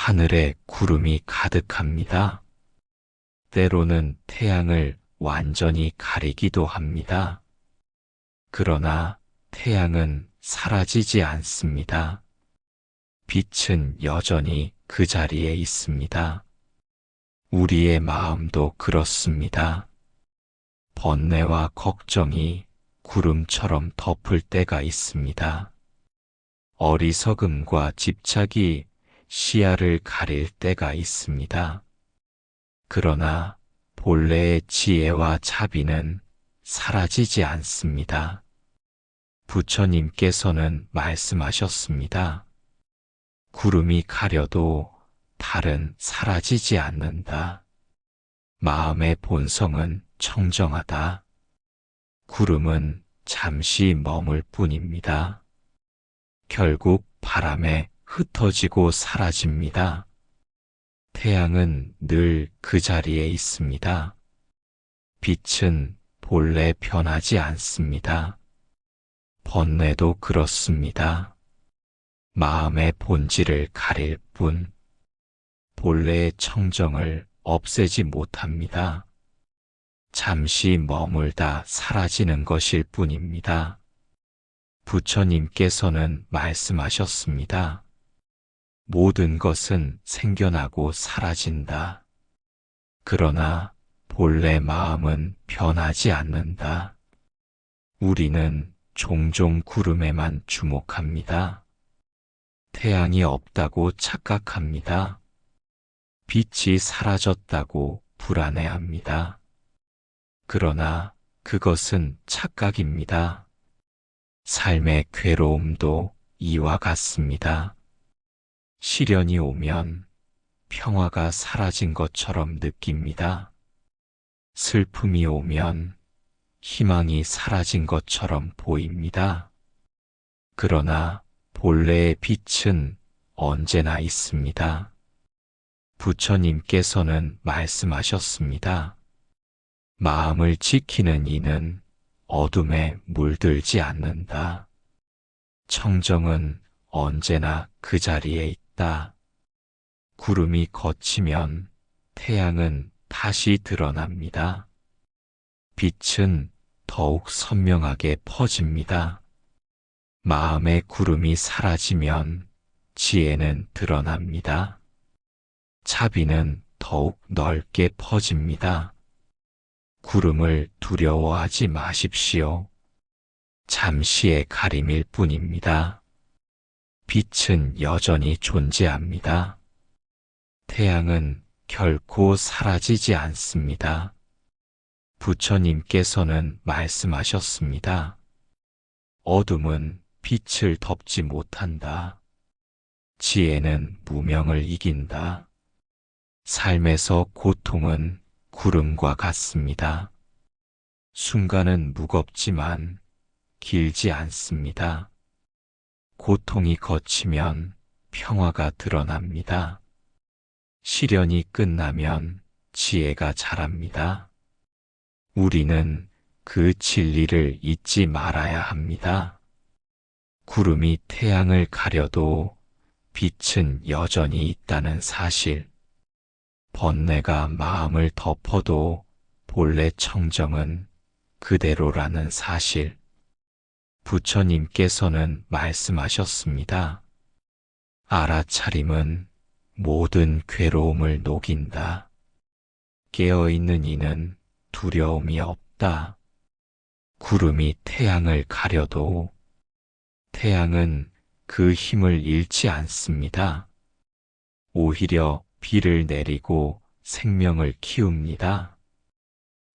하늘에 구름이 가득합니다. 때로는 태양을 완전히 가리기도 합니다. 그러나 태양은 사라지지 않습니다. 빛은 여전히 그 자리에 있습니다. 우리의 마음도 그렇습니다. 번뇌와 걱정이 구름처럼 덮을 때가 있습니다. 어리석음과 집착이 시야를 가릴 때가 있습니다. 그러나 본래의 지혜와 자비는 사라지지 않습니다. 부처님께서는 말씀하셨습니다. 구름이 가려도 달은 사라지지 않는다. 마음의 본성은 청정하다. 구름은 잠시 머물 뿐입니다. 결국 바람에 흩어지고 사라집니다. 태양은 늘 그 자리에 있습니다. 빛은 본래 변하지 않습니다. 번뇌도 그렇습니다. 마음의 본질을 가릴 뿐, 본래의 청정을 없애지 못합니다. 잠시 머물다 사라지는 것일 뿐입니다. 부처님께서는 말씀하셨습니다. 모든 것은 생겨나고 사라진다. 그러나 본래 마음은 변하지 않는다. 우리는 종종 구름에만 주목합니다. 태양이 없다고 착각합니다. 빛이 사라졌다고 불안해합니다. 그러나 그것은 착각입니다. 삶의 괴로움도 이와 같습니다. 시련이 오면 평화가 사라진 것처럼 느낍니다. 슬픔이 오면 희망이 사라진 것처럼 보입니다. 그러나 본래의 빛은 언제나 있습니다. 부처님께서는 말씀하셨습니다. 마음을 지키는 이는 어둠에 물들지 않는다. 청정은 언제나 그 자리에 있다. 구름이 걷히면 태양은 다시 드러납니다. 빛은 더욱 선명하게 퍼집니다. 마음의 구름이 사라지면 지혜는 드러납니다. 자비는 더욱 넓게 퍼집니다. 구름을 두려워하지 마십시오. 잠시의 가림일 뿐입니다. 빛은 여전히 존재합니다. 태양은 결코 사라지지 않습니다. 부처님께서는 말씀하셨습니다. 어둠은 빛을 덮지 못한다. 지혜는 무명을 이긴다. 삶에서 고통은 구름과 같습니다. 순간은 무겁지만 길지 않습니다. 고통이 거치면 평화가 드러납니다. 시련이 끝나면 지혜가 자랍니다. 우리는 그 진리를 잊지 말아야 합니다. 구름이 태양을 가려도 빛은 여전히 있다는 사실. 번뇌가 마음을 덮어도 본래 청정은 그대로라는 사실. 부처님께서는 말씀하셨습니다. 알아차림은 모든 괴로움을 녹인다. 깨어있는 이는 두려움이 없다. 구름이 태양을 가려도 태양은 그 힘을 잃지 않습니다. 오히려 비를 내리고 생명을 키웁니다.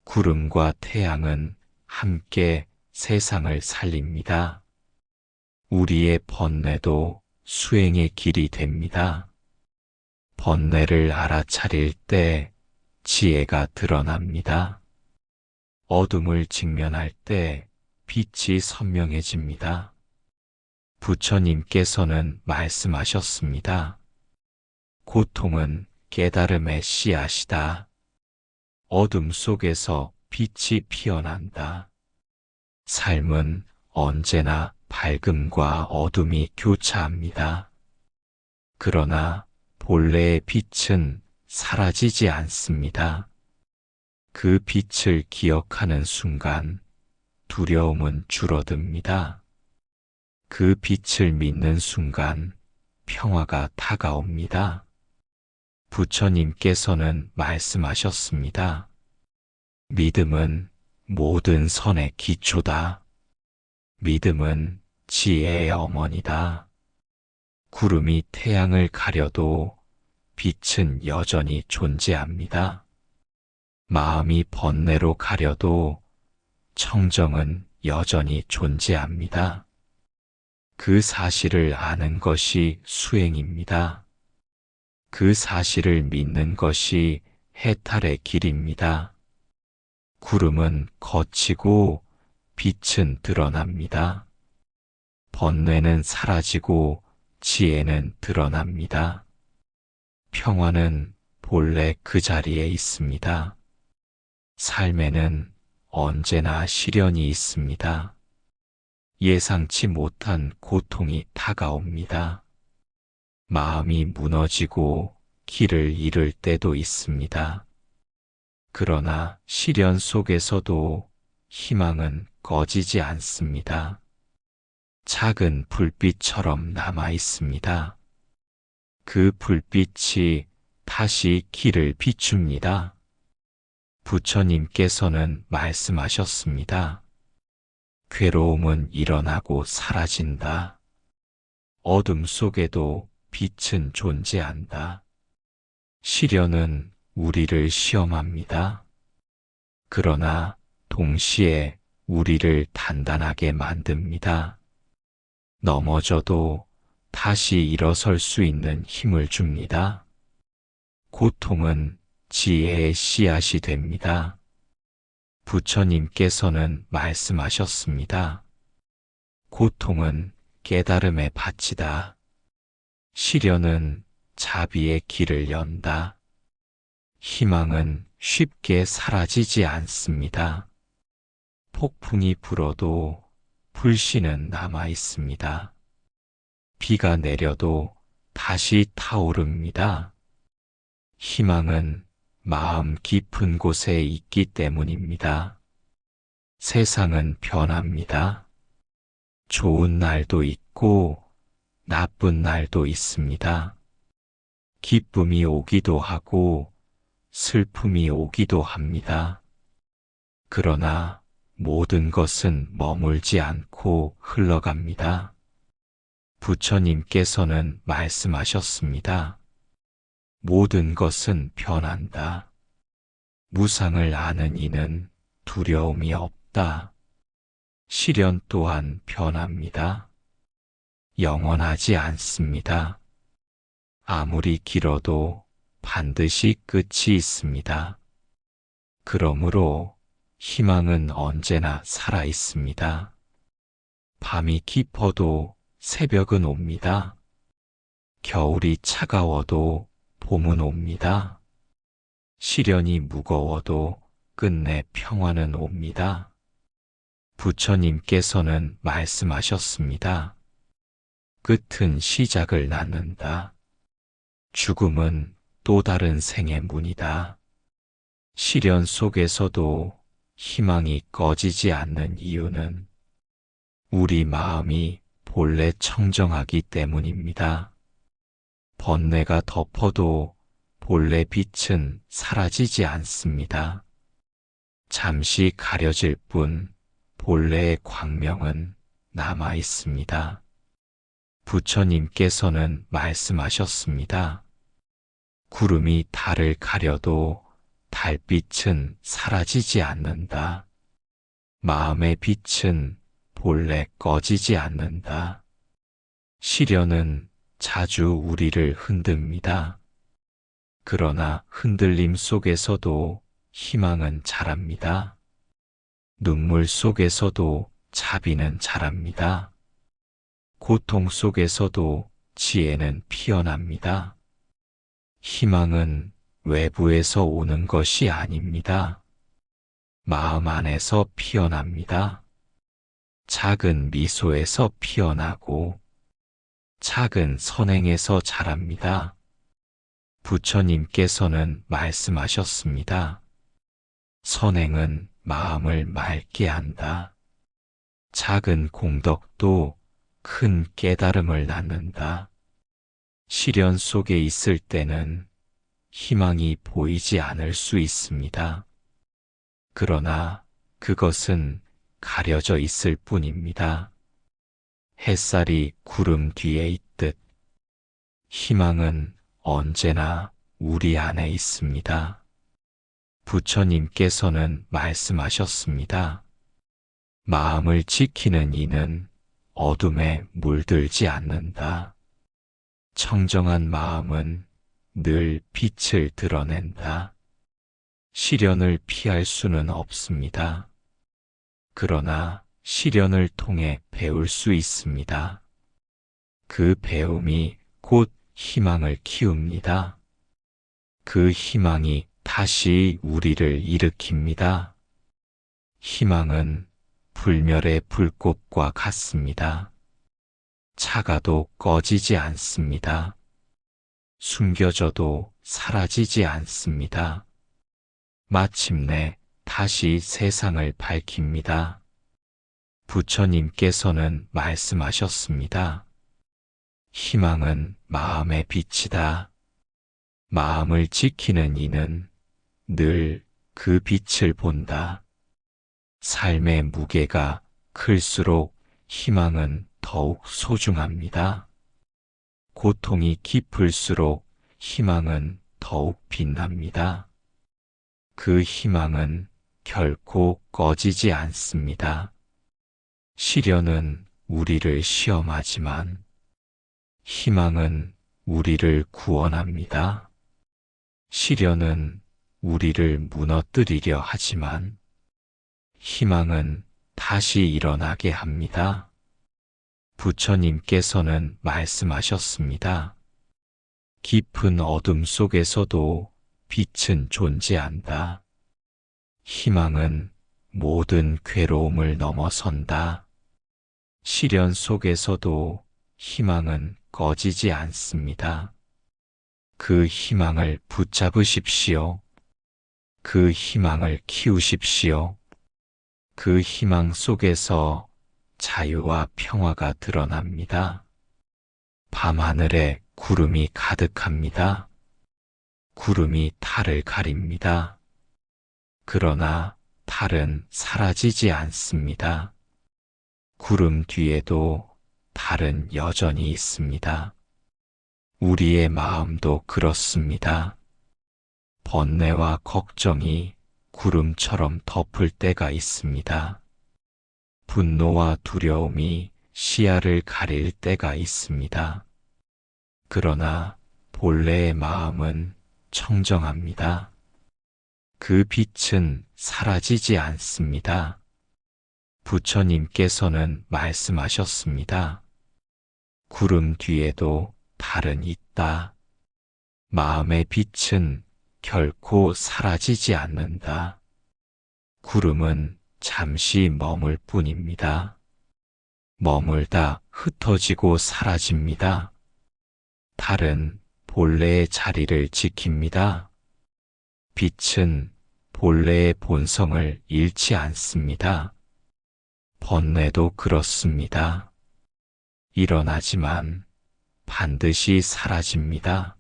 구름과 태양은 함께 세상을 살립니다. 우리의 번뇌도 수행의 길이 됩니다. 번뇌를 알아차릴 때 지혜가 드러납니다. 어둠을 직면할 때 빛이 선명해집니다. 부처님께서는 말씀하셨습니다. 고통은 깨달음의 씨앗이다. 어둠 속에서 빛이 피어난다. 삶은 언제나 밝음과 어둠이 교차합니다. 그러나 본래의 빛은 사라지지 않습니다. 그 빛을 기억하는 순간 두려움은 줄어듭니다. 그 빛을 믿는 순간 평화가 다가옵니다. 부처님께서는 말씀하셨습니다. 믿음은 모든 선의 기초다. 믿음은 지혜의 어머니다. 구름이 태양을 가려도 빛은 여전히 존재합니다. 마음이 번뇌로 가려도 청정은 여전히 존재합니다. 그 사실을 아는 것이 수행입니다. 그 사실을 믿는 것이 해탈의 길입니다. 구름은 걷히고 빛은 드러납니다. 번뇌는 사라지고 지혜는 드러납니다. 평화는 본래 그 자리에 있습니다. 삶에는 언제나 시련이 있습니다. 예상치 못한 고통이 다가옵니다. 마음이 무너지고 길을 잃을 때도 있습니다. 그러나 시련 속에서도 희망은 꺼지지 않습니다. 작은 불빛처럼 남아 있습니다. 그 불빛이 다시 길을 비춥니다. 부처님께서는 말씀하셨습니다. 괴로움은 일어나고 사라진다. 어둠 속에도 빛은 존재한다. 시련은 우리를 시험합니다. 그러나 동시에 우리를 단단하게 만듭니다. 넘어져도 다시 일어설 수 있는 힘을 줍니다. 고통은 지혜의 씨앗이 됩니다. 부처님께서는 말씀하셨습니다. 고통은 깨달음의 밭이다. 시련은 자비의 길을 연다. 희망은 쉽게 사라지지 않습니다. 폭풍이 불어도 불씨는 남아 있습니다. 비가 내려도 다시 타오릅니다. 희망은 마음 깊은 곳에 있기 때문입니다. 세상은 변합니다. 좋은 날도 있고 나쁜 날도 있습니다. 기쁨이 오기도 하고 슬픔이 오기도 합니다. 그러나 모든 것은 머물지 않고 흘러갑니다. 부처님께서는 말씀하셨습니다. 모든 것은 변한다. 무상을 아는 이는 두려움이 없다. 시련 또한 변합니다. 영원하지 않습니다. 아무리 길어도 반드시 끝이 있습니다. 그러므로 희망은 언제나 살아 있습니다. 밤이 깊어도 새벽은 옵니다. 겨울이 차가워도 봄은 옵니다. 시련이 무거워도 끝내 평화는 옵니다. 부처님께서는 말씀하셨습니다. 끝은 시작을 낳는다. 죽음은 또 다른 생의 문이다. 시련 속에서도 희망이 꺼지지 않는 이유는 우리 마음이 본래 청정하기 때문입니다. 번뇌가 덮어도 본래 빛은 사라지지 않습니다. 잠시 가려질 뿐 본래의 광명은 남아 있습니다. 부처님께서는 말씀하셨습니다. 구름이 달을 가려도 달빛은 사라지지 않는다. 마음의 빛은 본래 꺼지지 않는다. 시련은 자주 우리를 흔듭니다. 그러나 흔들림 속에서도 희망은 자랍니다. 눈물 속에서도 자비는 자랍니다. 고통 속에서도 지혜는 피어납니다. 희망은 외부에서 오는 것이 아닙니다. 마음 안에서 피어납니다. 작은 미소에서 피어나고 작은 선행에서 자랍니다. 부처님께서는 말씀하셨습니다. 선행은 마음을 맑게 한다. 작은 공덕도 큰 깨달음을 낳는다. 시련 속에 있을 때는 희망이 보이지 않을 수 있습니다. 그러나 그것은 가려져 있을 뿐입니다. 햇살이 구름 뒤에 있듯 희망은 언제나 우리 안에 있습니다. 부처님께서는 말씀하셨습니다. 마음을 지키는 이는 어둠에 물들지 않는다. 청정한 마음은 늘 빛을 드러낸다. 시련을 피할 수는 없습니다. 그러나 시련을 통해 배울 수 있습니다. 그 배움이 곧 희망을 키웁니다. 그 희망이 다시 우리를 일으킵니다. 희망은 불멸의 불꽃과 같습니다. 차가도 꺼지지 않습니다. 숨겨져도 사라지지 않습니다. 마침내 다시 세상을 밝힙니다. 부처님께서는 말씀하셨습니다. 희망은 마음의 빛이다. 마음을 지키는 이는 늘 그 빛을 본다. 삶의 무게가 클수록 희망은 더욱 소중합니다. 고통이 깊을수록 희망은 더욱 빛납니다. 그 희망은 결코 꺼지지 않습니다. 시련은 우리를 시험하지만 희망은 우리를 구원합니다. 시련은 우리를 무너뜨리려 하지만 희망은 다시 일어나게 합니다. 부처님께서는 말씀하셨습니다. 깊은 어둠 속에서도 빛은 존재한다. 희망은 모든 괴로움을 넘어선다. 시련 속에서도 희망은 꺼지지 않습니다. 그 희망을 붙잡으십시오. 그 희망을 키우십시오. 그 희망 속에서 자유와 평화가 드러납니다. 밤하늘에 구름이 가득합니다. 구름이 달을 가립니다. 그러나 달은 사라지지 않습니다. 구름 뒤에도 달은 여전히 있습니다. 우리의 마음도 그렇습니다. 번뇌와 걱정이 구름처럼 덮을 때가 있습니다. 분노와 두려움이 시야를 가릴 때가 있습니다. 그러나 본래의 마음은 청정합니다. 그 빛은 사라지지 않습니다. 부처님께서는 말씀하셨습니다. 구름 뒤에도 달은 있다. 마음의 빛은 결코 사라지지 않는다. 구름은 잠시 머물 뿐입니다. 머물다 흩어지고 사라집니다. 달은 본래의 자리를 지킵니다. 빛은 본래의 본성을 잃지 않습니다. 번뇌도 그렇습니다. 일어나지만 반드시 사라집니다.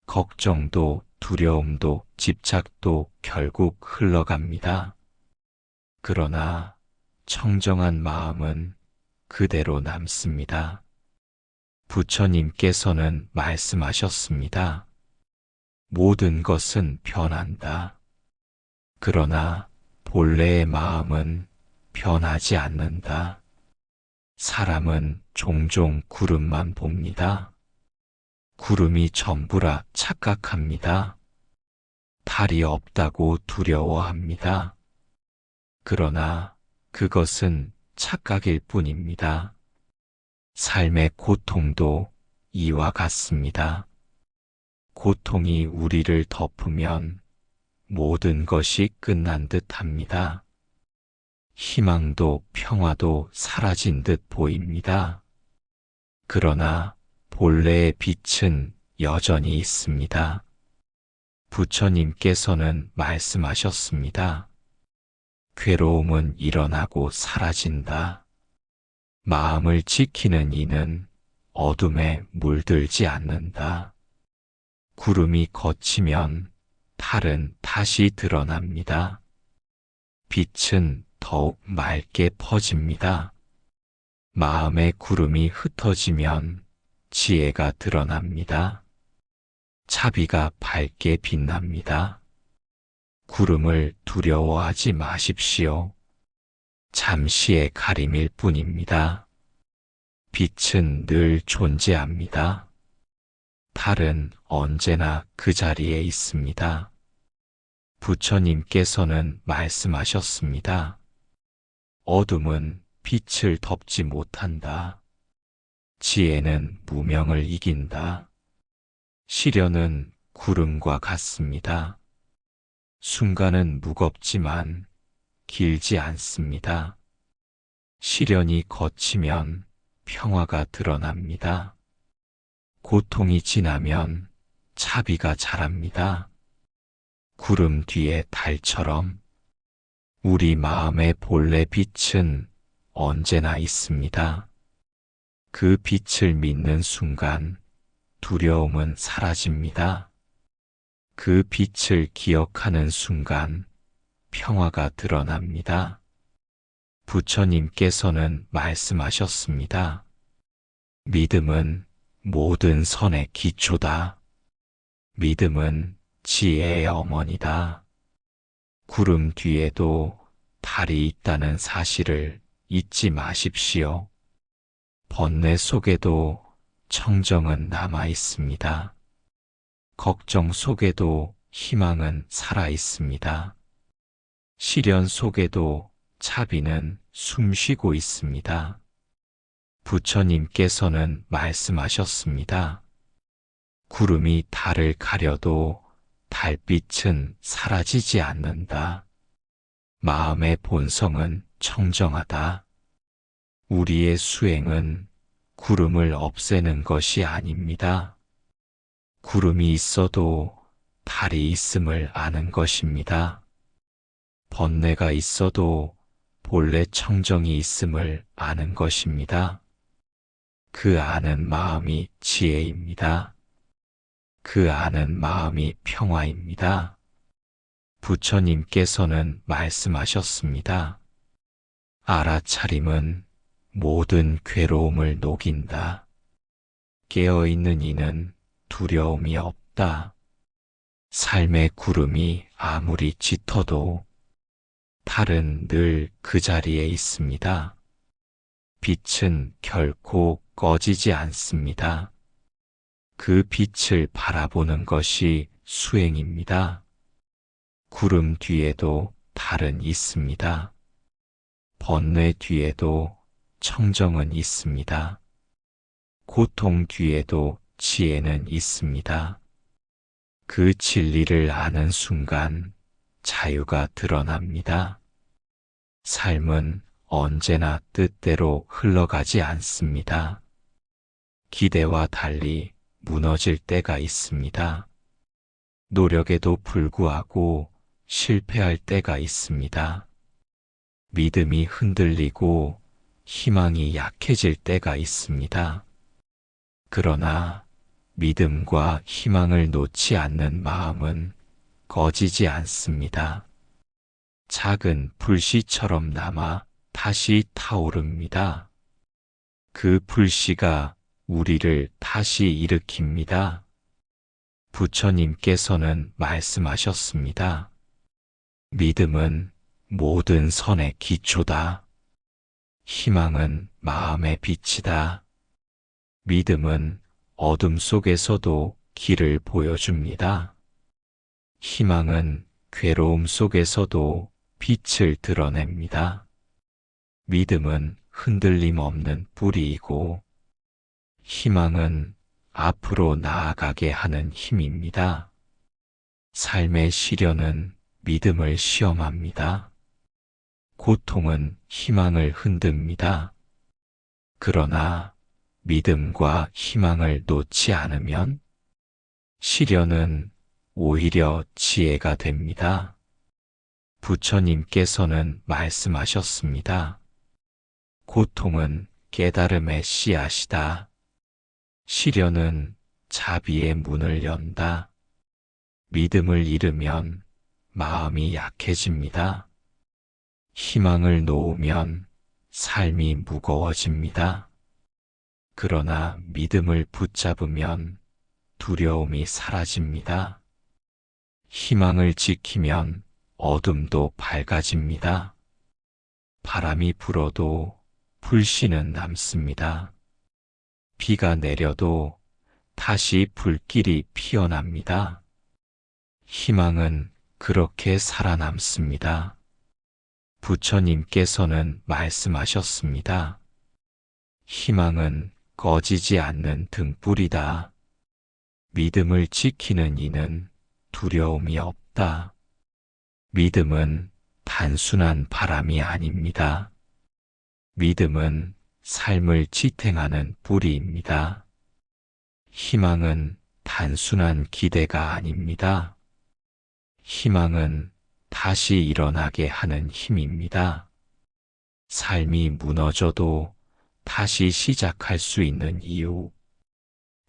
걱정도 두려움도 집착도 결국 흘러갑니다. 그러나 청정한 마음은 그대로 남습니다. 부처님께서는 말씀하셨습니다. 모든 것은 변한다. 그러나 본래의 마음은 변하지 않는다. 사람은 종종 구름만 봅니다. 구름이 전부라 착각합니다. 달이 없다고 두려워합니다. 그러나 그것은 착각일 뿐입니다. 삶의 고통도 이와 같습니다. 고통이 우리를 덮으면 모든 것이 끝난 듯 합니다. 희망도 평화도 사라진 듯 보입니다. 그러나 본래의 빛은 여전히 있습니다. 부처님께서는 말씀하셨습니다. 괴로움은 일어나고 사라진다. 마음을 지키는 이는 어둠에 물들지 않는다. 구름이 걷히면 달은 다시 드러납니다. 빛은 더욱 맑게 퍼집니다. 마음의 구름이 흩어지면 지혜가 드러납니다. 자비가 밝게 빛납니다. 구름을 두려워하지 마십시오. 잠시의 가림일 뿐입니다. 빛은 늘 존재합니다. 달은 언제나 그 자리에 있습니다. 부처님께서는 말씀하셨습니다. 어둠은 빛을 덮지 못한다. 지혜는 무명을 이긴다. 시련은 구름과 같습니다. 순간은 무겁지만 길지 않습니다. 시련이 거치면 평화가 드러납니다. 고통이 지나면 자비가 자랍니다. 구름 뒤에 달처럼 우리 마음의 본래 빛은 언제나 있습니다. 그 빛을 믿는 순간 두려움은 사라집니다. 그 빛을 기억하는 순간 평화가 드러납니다. 부처님께서는 말씀하셨습니다. 믿음은 모든 선의 기초다. 믿음은 지혜의 어머니다. 구름 뒤에도 달이 있다는 사실을 잊지 마십시오. 번뇌 속에도 청정은 남아 있습니다. 걱정 속에도 희망은 살아 있습니다. 시련 속에도 자비는 숨쉬고 있습니다. 부처님께서는 말씀하셨습니다. 구름이 달을 가려도 달빛은 사라지지 않는다. 마음의 본성은 청정하다. 우리의 수행은 구름을 없애는 것이 아닙니다. 구름이 있어도 달이 있음을 아는 것입니다. 번뇌가 있어도 본래 청정이 있음을 아는 것입니다. 그 아는 마음이 지혜입니다. 그 아는 마음이 평화입니다. 부처님께서는 말씀하셨습니다. 알아차림은 모든 괴로움을 녹인다. 깨어있는 이는 두려움이 없다. 삶의 구름이 아무리 짙어도 달은 늘 그 자리에 있습니다. 빛은 결코 꺼지지 않습니다. 그 빛을 바라보는 것이 수행입니다. 구름 뒤에도 달은 있습니다. 번뇌 뒤에도 청정은 있습니다. 고통 뒤에도 지혜는 있습니다. 그 진리를 아는 순간 자유가 드러납니다. 삶은 언제나 뜻대로 흘러가지 않습니다. 기대와 달리 무너질 때가 있습니다. 노력에도 불구하고 실패할 때가 있습니다. 믿음이 흔들리고 희망이 약해질 때가 있습니다. 그러나 믿음과 희망을 놓지 않는 마음은 꺼지지 않습니다. 작은 불씨처럼 남아 다시 타오릅니다. 그 불씨가 우리를 다시 일으킵니다. 부처님께서는 말씀하셨습니다. 믿음은 모든 선의 기초다. 희망은 마음의 빛이다. 믿음은 어둠 속에서도 길을 보여줍니다. 희망은 괴로움 속에서도 빛을 드러냅니다. 믿음은 흔들림 없는 뿌리이고 희망은 앞으로 나아가게 하는 힘입니다. 삶의 시련은 믿음을 시험합니다. 고통은 희망을 흔듭니다. 그러나 믿음과 희망을 놓지 않으면 시련은 오히려 지혜가 됩니다. 부처님께서는 말씀하셨습니다. 고통은 깨달음의 씨앗이다. 시련은 자비의 문을 연다. 믿음을 잃으면 마음이 약해집니다. 희망을 놓으면 삶이 무거워집니다. 그러나 믿음을 붙잡으면 두려움이 사라집니다. 희망을 지키면 어둠도 밝아집니다. 바람이 불어도 불씨는 남습니다. 비가 내려도 다시 불길이 피어납니다. 희망은 그렇게 살아남습니다. 부처님께서는 말씀하셨습니다. 희망은 꺼지지 않는 등불이다. 믿음을 지키는 이는 두려움이 없다. 믿음은 단순한 바람이 아닙니다. 믿음은 삶을 지탱하는 뿌리입니다. 희망은 단순한 기대가 아닙니다. 희망은 다시 일어나게 하는 힘입니다. 삶이 무너져도 다시 시작할 수 있는 이유.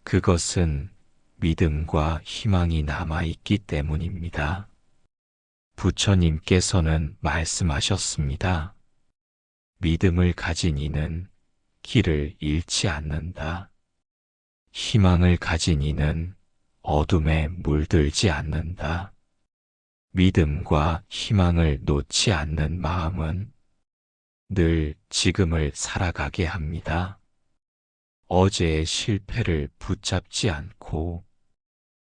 그것은 믿음과 희망이 남아있기 때문입니다. 부처님께서는 말씀하셨습니다. 믿음을 가진 이는 길을 잃지 않는다. 희망을 가진 이는 어둠에 물들지 않는다. 믿음과 희망을 놓지 않는 마음은 늘 지금을 살아가게 합니다. 어제의 실패를 붙잡지 않고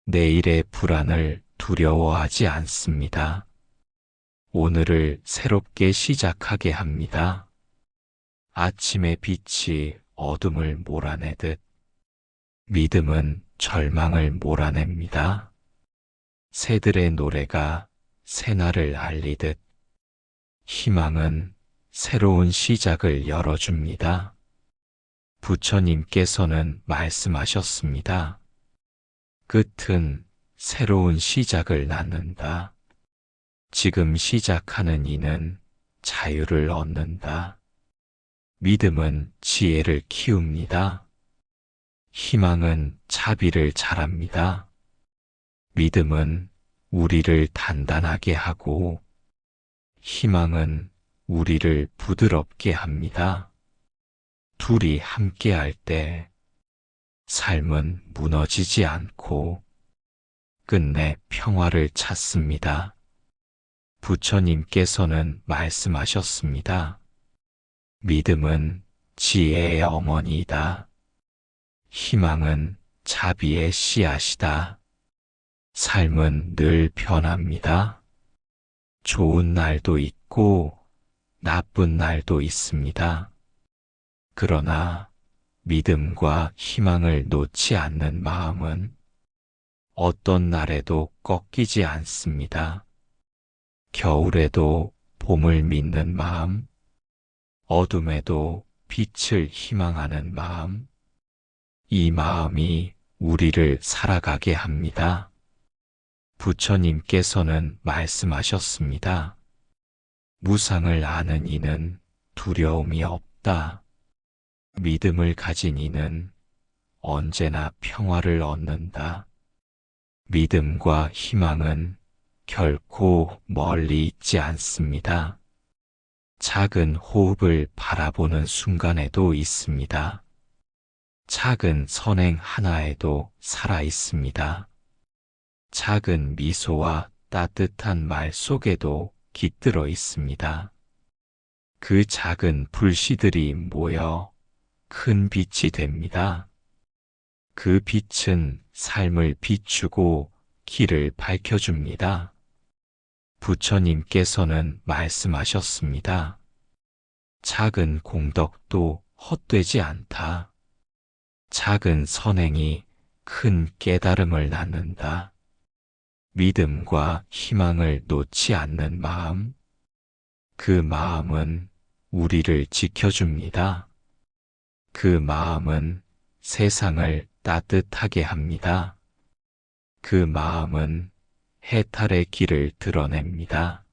내일의 불안을 두려워하지 않습니다. 오늘을 새롭게 시작하게 합니다. 아침의 빛이 어둠을 몰아내듯 믿음은 절망을 몰아냅니다. 새들의 노래가 새날을 알리듯 희망은 새로운 시작을 열어줍니다. 부처님께서는 말씀하셨습니다. 끝은 새로운 시작을 낳는다. 지금 시작하는 이는 자유를 얻는다. 믿음은 지혜를 키웁니다. 희망은 자비를 자랍니다. 믿음은 우리를 단단하게 하고 희망은 우리를 부드럽게 합니다. 둘이 함께할 때 삶은 무너지지 않고 끝내 평화를 찾습니다. 부처님께서는 말씀하셨습니다. 믿음은 지혜의 어머니이다. 희망은 자비의 씨앗이다. 삶은 늘 변합니다. 좋은 날도 있고 나쁜 날도 있습니다. 그러나 믿음과 희망을 놓지 않는 마음은 어떤 날에도 꺾이지 않습니다. 겨울에도 봄을 믿는 마음, 어둠에도 빛을 희망하는 마음, 이 마음이 우리를 살아가게 합니다. 부처님께서는 말씀하셨습니다. 무상을 아는 이는 두려움이 없다. 믿음을 가진 이는 언제나 평화를 얻는다. 믿음과 희망은 결코 멀리 있지 않습니다. 작은 호흡을 바라보는 순간에도 있습니다. 작은 선행 하나에도 살아 있습니다. 작은 미소와 따뜻한 말 속에도 깃들어 있습니다. 그 작은 불씨들이 모여 큰 빛이 됩니다. 그 빛은 삶을 비추고 길을 밝혀줍니다. 부처님께서는 말씀하셨습니다. 작은 공덕도 헛되지 않다. 작은 선행이 큰 깨달음을 낳는다. 믿음과 희망을 놓지 않는 마음, 그 마음은 우리를 지켜줍니다. 그 마음은 세상을 따뜻하게 합니다. 그 마음은 해탈의 길을 드러냅니다.